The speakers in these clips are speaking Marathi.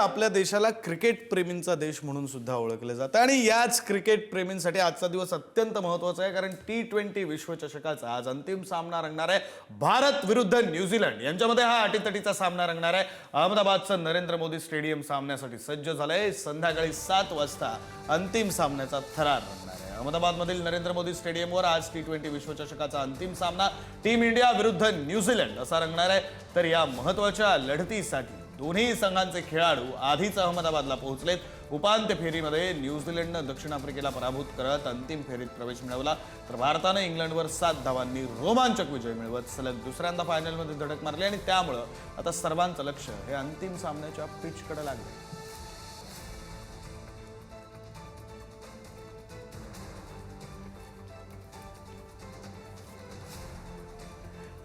आपल्या देशाला क्रिकेट प्रेमींचा देश म्हणून सुद्धा ओळखले जातं आणि याच क्रिकेट प्रेमींसाठी आजचा दिवस अत्यंत महत्त्वाचा आहे, कारण T20 विश्वचषकाचा आज अंतिम सामना रंगणार आहे. भारत विरुद्ध न्यूझीलंड यांच्यामध्ये हा अटीतटीचा सामना रंगणार आहे. अहमदाबादचं नरेंद्र मोदी स्टेडियम सामन्यासाठी सज्ज झालंय. संध्याकाळी 7 वाजता अंतिम सामन्याचा थरार रंगणार आहे. अहमदाबादमधील नरेंद्र मोदी स्टेडियमवर आज T20 विश्वचषकाचा अंतिम सामना टीम इंडिया विरुद्ध न्यूझीलंड असा रंगणार आहे. तर या महत्त्वाच्या लढतीसाठी दोन्ही संघांचे खेळाडू आधीच अहमदाबादला पोहोचलेत. उपांत्य फेरीमध्ये न्यूझीलंडनं दक्षिण आफ्रिकेला पराभूत करत अंतिम फेरीत प्रवेश मिळवला, तर भारतानं इंग्लंडवर 7 धावांनी रोमांचक विजय मिळवत सलग दुसऱ्यांदा फायनलमध्ये धडक मारली आणि त्यामुळे आता सर्वांचं लक्ष हे अंतिम सामन्याच्या पिचकडे लागले.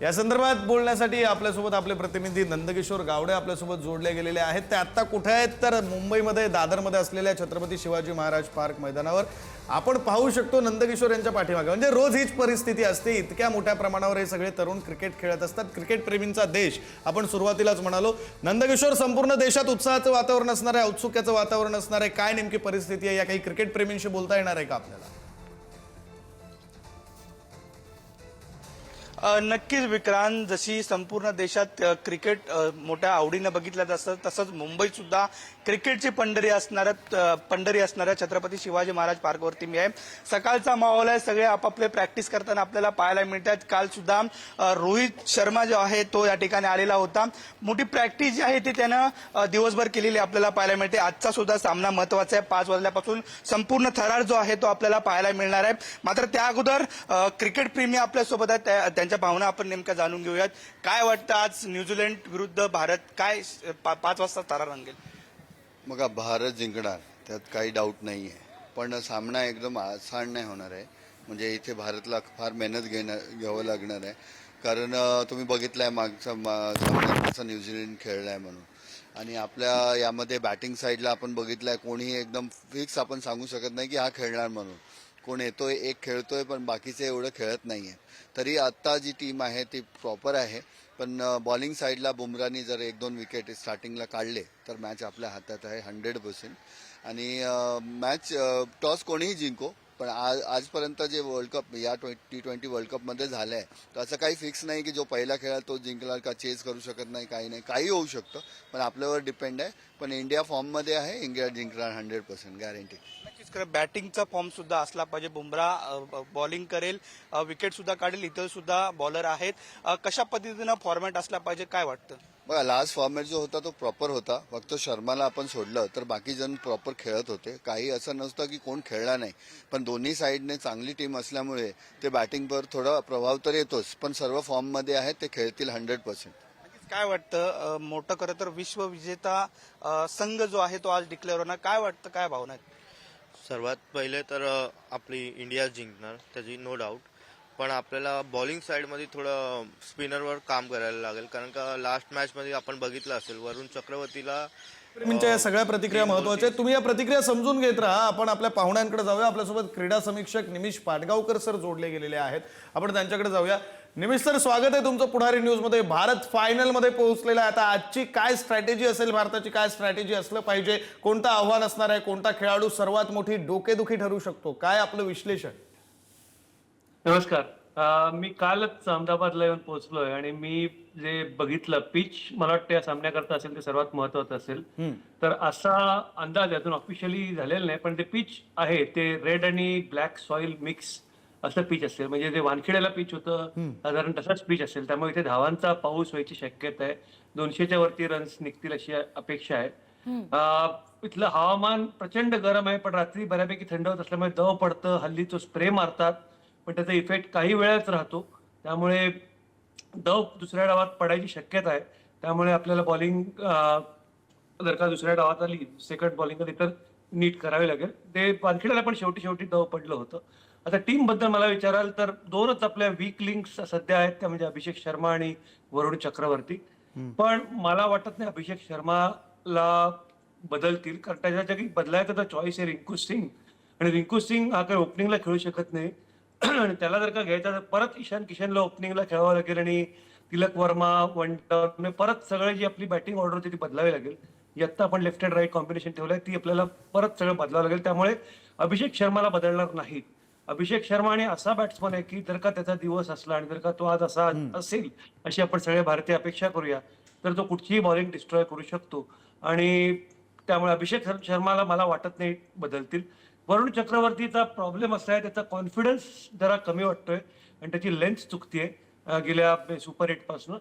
या संदर्भात बोलण्यासाठी आपल्यासोबत आपले प्रतिनिधी नंदकिशोर गावडे आपल्यासोबत जोडले गेलेले आहेत. ते आता कुठे आहेत तर मुंबईमध्ये दादरमध्ये असलेल्या छत्रपती शिवाजी महाराज पार्क मैदानावर आपण पाहू शकतो. नंदकिशोर यांच्या पाठीमागे म्हणजे रोज हीच परिस्थिती असते. इतक्या मोठ्या प्रमाणावर हे सगळे तरुण क्रिकेट खेळत असतात. क्रिकेट प्रेमींचा देश आपण सुरुवातीलाच म्हणालो. नंदकिशोर, संपूर्ण देशात उत्साहाचं वातावरण असणार आहे, औत्सुक्याचं वातावरण असणार आहे. काय नेमकी परिस्थिती आहे, या काही क्रिकेट प्रेमींशी बोलता येणार आहे का आपल्याला? नक्कीच विक्रांत, जशी संपूर्ण देशात क्रिकेट मोठ्या आवडीनं बघितलं जातं, तसंच मुंबईत सुद्धा क्रिकेटची पंढरी असणाऱ्या छत्रपती शिवाजी महाराज पार्कवरती मी आहे. सकाळचा माहोल आहे, सगळे आपापले प्रॅक्टिस करताना आपल्याला पाहायला मिळतात. काल सुद्धा रोहित शर्मा जो आहे तो या ठिकाणी आलेला होता. मोठी प्रॅक्टिस जी आहे ती त्यानं दिवसभर केलेली आपल्याला पाहायला मिळते. आजचा सुद्धा सामना महत्वाचा आहे. 5 वाजल्यापासून संपूर्ण थरार जो आहे तो आपल्याला पाहायला मिळणार आहे. मात्र त्या अगोदर क्रिकेट प्रेमी आपल्यासोबत आहेत, त्यांच्या भावना आपण नेमक्या जाणून घेऊयात. काय वाटतं आज न्यूझीलंड विरुद्ध भारत, काय 5 वाजता थरार रंगेल? मग भारत जिंकणार, त्यात काही डाऊट नाही आहे. पण सामना एकदम आसान नाही होणार आहे. म्हणजे इथे भारतला फार मेहनत घ्यावं लागणार आहे. कारण तुम्ही बघितलं आहे मागचा सामना कसा न्यूझीलंड खेळला आहे म्हणून. आणि आपल्या यामध्ये बॅटिंग साईडला आपण बघितलं आहे, कोणीही एकदम फिक्स आपण सांगू शकत नाही की हा खेळणार म्हणून. कोण येतोय, एक खेळतोय, पण बाकीचे एवढं खेळत नाही आहे. तरी आत्ता जी टीम आहे ती प्रॉपर आहे. पण बॉलिंग साईडला बुमरानी जर 1-2 विकेट स्टार्टिंगला काढले तर मॅच आपल्या हातात आहे 100%. आणि मॅच टॉस कोणीही जिंको, पण आजपर्यंत जे वर्ल्ड कप या T20 वर्ल्ड कपमध्ये झालं आहे, तर असं काही फिक्स नाही की जो पहिला खेळाल तो जिंकला का चेस करू शकत नाही, काही नाही, काही होऊ शकतं. पण आपल्यावर डिपेंड आहे. पण इंडिया फॉर्ममध्ये आहे, इंडिया जिंकणार 100% गॅरंटी. बॅटिंगचा फॉर्म सुद्धा असला पाहिजे. बुमराह बॉलिंग करेल, विकेट सुद्धा काढेल, इतर सुद्धा बॉलर आहेत. कशा पद्धतीनं फॉर्मॅट असला पाहिजे, काय वाटतं? बघा, लास्ट फॉर्मॅट जो होता तो प्रॉपर होता. फक्त शर्माला आपण सोडलं तर बाकी जण प्रॉपर खेळत होते. काही असं नसतं की कोण खेळला नाही. पण दोन्ही साईडने चांगली टीम असल्यामुळे ते बॅटिंगवर थोडा प्रभाव तर येतोच. पण सर्व फॉर्ममध्ये आहेत, ते खेळतील 100%. काय वाटतं, मोठं खरं तर विश्वविजेता संघ जो आहे तो आज डिक्लेअर होणार, काय वाटतं, काय भावना आहेत? सर्वात पहिले तर आपली इंडिया जिंकणार, त्याची नो डाऊट. पण आपल्याला बॉलिंग साईडमध्ये थोडं स्पिनरवर काम करायला लागेल, कारण का लास्ट मॅचमध्ये आपण बघितलं असेल वरुण चक्रवर्तीला. प्रेमींच्या या सगळ्या प्रतिक्रिया महत्त्वाच्या आहेत. तुम्ही या प्रतिक्रिया समजून घेत राहा. आपण आपल्या पाहुण्यांकडे जाऊया. आपल्यासोबत क्रीडा समीक्षक निमिष पाटगावकर सर जोडले गेलेले आहेत. आपण त्यांच्याकडे जाऊया. निमिष सर, स्वागत आहे तुमचं पुढारी न्यूजमध्ये. भारत फायनलमध्ये पोहोचलेला आहे. आता आजची काय स्ट्रॅटेजी असेल, भारताची काय स्ट्रॅटेजी असलं पाहिजे, कोणतं आव्हान असणार आहे, कोणता खेळाडू सर्वात मोठी डोकेदुखी ठरू शकतो, काय आपलं विश्लेषण? नमस्कार. मी कालच अहमदाबादला येऊन पोहोचलोय आणि मी जे बघितलं पिच, मला वाटतं या सामन्याकरता असेल ते सर्वात महत्वाचं असेल. तर असा अंदाज अजून ऑफिशियली झालेला नाही, पण ते पिच आहे ते रेड आणि ब्लॅक सॉइल मिक्स असं पिच असेल. म्हणजे जे वानखेड्याला पिच होतं साधारण तसाच पिच असेल. त्यामुळे इथे धावांचा पाऊस व्हायची शक्यता आहे. 200च्या वरती रन्स निघतील अशी अपेक्षा आहे. इथलं हवामान प्रचंड गरम आहे, पण रात्री बऱ्यापैकी थंड होत असल्यामुळे दव पडतं. हल्ली तो स्प्रे मारतात, पण त्याचा इफेक्ट काही वेळाच राहतो. त्यामुळे दव दुसऱ्या डावात पडायची शक्यता आहे. त्यामुळे आपल्याला बॉलिंग जर का दुसऱ्या डावात आली, सेकंड बॉलिंग आली तर नीट करावी लागेल. ते वानखेड्याला पण शेवटी दव पडलं होतं. आता टीम बद्दल मला विचाराल तर 2च आपल्या वीक लिंक्स सध्या आहेत, त्या म्हणजे अभिषेक शर्मा आणि वरुण चक्रवर्ती. पण मला वाटत नाही अभिषेक शर्माला बदलतील, कारण त्याच्या जागी बदलायचं तर चॉईस आहे रिंकू सिंग. आणि रिंकू सिंग हा काही ओपनिंगला खेळू शकत नाही. आणि त्याला जर का घ्यायचा तर परत ईशान किशनला ओपनिंगला खेळावं लागेल आणि तिलक वर्मा वन डाऊन परत सगळी जी आपली बॅटिंग ऑर्डर होती ती बदलावी लागेल. जी आत्ता आपण लेफ्ट अँड राईट कॉम्बिनेशन ठेवलंय ती आपल्याला परत सगळं बदलावं लागेल. त्यामुळे अभिषेक शर्माला बदलणार नाहीत. अभिषेक शर्मा आणि असा बॅट्समन आहे की जर का त्याचा दिवस असला आणि जर का तो आज असा असेल अशी आपण सगळे भारतीय अपेक्षा करूया तर तो कुठचीही बॉलिंग डिस्ट्रॉय करू शकतो. आणि त्यामुळे अभिषेक शर्माला मला वाटत नाही बदलतील. वरुण चक्रवर्तीचा प्रॉब्लेम असा आहे त्याचा कॉन्फिडन्स जरा कमी वाटतोय आणि त्याची लेंथ चुकतीये गेल्या सुपर 8 पासून.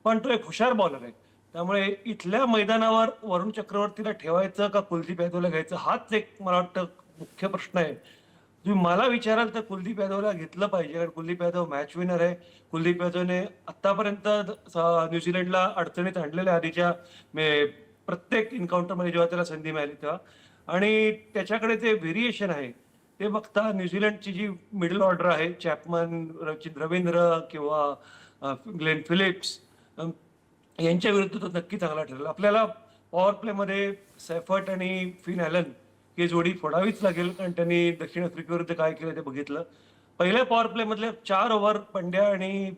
पण तो एक हुशार बॉलर आहे. त्यामुळे इथल्या मैदानावर वरुण चक्रवर्तीला ठेवायचं का कुलदीप यादवला घ्यायचं हाच एक मला वाटतं मुख्य प्रश्न आहे. तुम्ही मला विचाराल तर कुलदीप यादवला घेतलं पाहिजे कारण कुलदीप यादव मॅच विनर आहे. कुलदीप यादवने आतापर्यंत न्यूझीलंडला अडचणीत आणलेल्या आधीच्या प्रत्येक एन्काउंटरमध्ये जेव्हा त्याला संधी मिळाली तेव्हा आणि त्याच्याकडे ते व्हेरिएशन आहे ते बघता न्यूझीलंडची जी मिडल ऑर्डर आहे चॅपमन, रवींद्र किंवा ग्लेन फिलिप्स यांच्या विरुद्ध तो नक्की चांगला ठरेल. आपल्याला पॉवर प्लेमध्ये सॅफर्ट आणि फिन ॲलन ही जोडी फोडावीच लागेल कारण त्यांनी दक्षिण आफ्रिकेविरुद्ध काय केलं ते बघितलं. पहिल्या पॉवर प्ले मधले 4 ओव्हर पंड्या आणि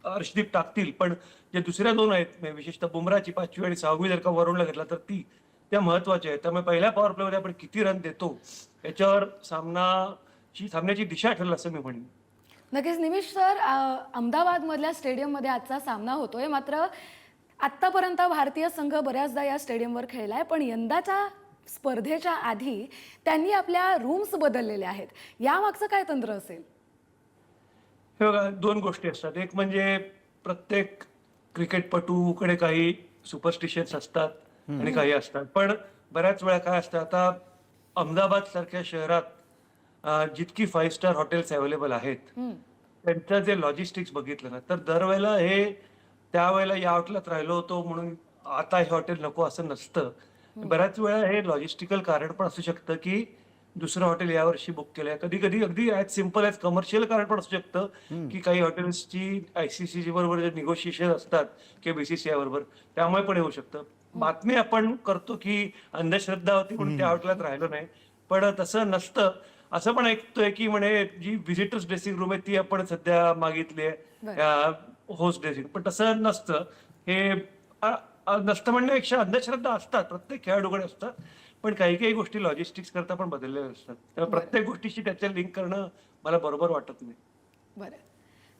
अर्शदीप टाकतील पण जे दुसऱ्या 2 आहेत विशेषतः बुमराची 5वी आणि 6वी जर का वरुणला घेतला तर त्या महत्वाच्या आहेत. त्यामुळे पहिल्या पॉवर प्ले मध्ये आपण किती रन देतो याच्यावर सामन्याची दिशा ठरेल असं मी म्हणेन. नक्कीच निमिष सर, अहमदाबादमधल्या स्टेडियममध्ये आजचा सामना होतोय. मात्र आत्तापर्यंत भारतीय संघ बऱ्याचदा या स्टेडियमवर खेळलाय पण यंदाच्या स्पर्धेच्या आधी त्यांनी आपल्या रूम्स बदललेल्या आहेत. यामागचं काय तंत्र असेल? हे बघा 2 गोष्टी असतात. एक म्हणजे प्रत्येक क्रिकेटपटूकडे काही सुपरस्टिशन्स असतात आणि काही असतात. पण बऱ्याच वेळा काय असतं आता अहमदाबाद सारख्या शहरात जितकी 5 स्टार हॉटेल्स अवेलेबल आहेत त्यांचं जे लॉजिस्टिक्स बघितलं ना तर दरवेळेला हे त्यावेळेला या हॉटेलात राहिलो होतो म्हणून आता हे हॉटेल नको असं नसतं. बऱ्याच वेळा हे लॉजिस्टिकल कारण पण असू शकतं की दुसरं हॉटेल यावर्षी बुक केलंय. कधी कधी अगदी ॲज सिम्पल ॲज कमर्शियल कारण पण असू शकतं की काही हॉटेल्सची ICC बरोबर जे निगोशिएशन असतात किंवा BCCI बरोबर त्यामुळे पण येऊ शकतं. बातमी आपण करतो की अंधश्रद्धा होती म्हणून त्या हॉटेलात राहिलो नाही पण तसं नसतं. असं पण ऐकतोय की म्हणे जी व्हिजिटर्स ड्रेसिंग रूम आहे ती आपण सध्या मागितली आहे होस्ट ड्रेसिंग पण तसं नसतं. हे नसतं म्हणण्यापेक्षा अंधश्रद्धा असतात प्रत्येक खेळाडूकडे असतात पण काही काही गोष्टी लॉजिस्टिक्स करता पण बदललेल्या असतात. त्यामुळे प्रत्येक गोष्टीशी त्याच्या लिंक करणं मला बरोबर वाटत नाही. बरं,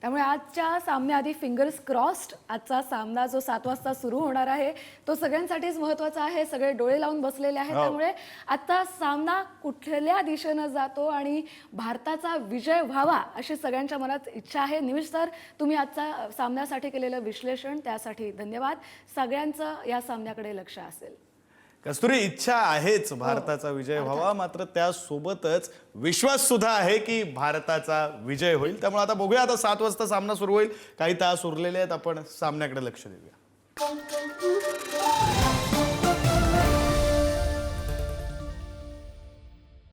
त्यामुळे आजच्या सामन्याआधी फिंगर्स क्रॉस्ड आजचा सामना जो 7 वाजता सुरू होणार आहे तो सगळ्यांसाठीच महत्वाचा आहे. सगळे डोळे लावून बसलेले आहेत. त्यामुळे आता सामना कुठल्या दिशेनं जातो आणि भारताचा विजय व्हावा अशी सगळ्यांच्या मनात इच्छा आहे. निमिष सर, तुम्ही आजचा सामन्यासाठी केलेलं विश्लेषण त्यासाठी धन्यवाद. सगळ्यांचं या सामन्याकडे लक्ष असेल. कस्तुरी, इच्छा आहेच भारताचा विजय व्हावा मात्र त्यासोबतच विश्वास सुद्धा आहे की भारताचा विजय होईल. त्यामुळे आता बघूया आता 7 वाजता सामना सुरू होईल. काही तास उरलेले आहेत आपण सामन्याकडे लक्ष देऊया.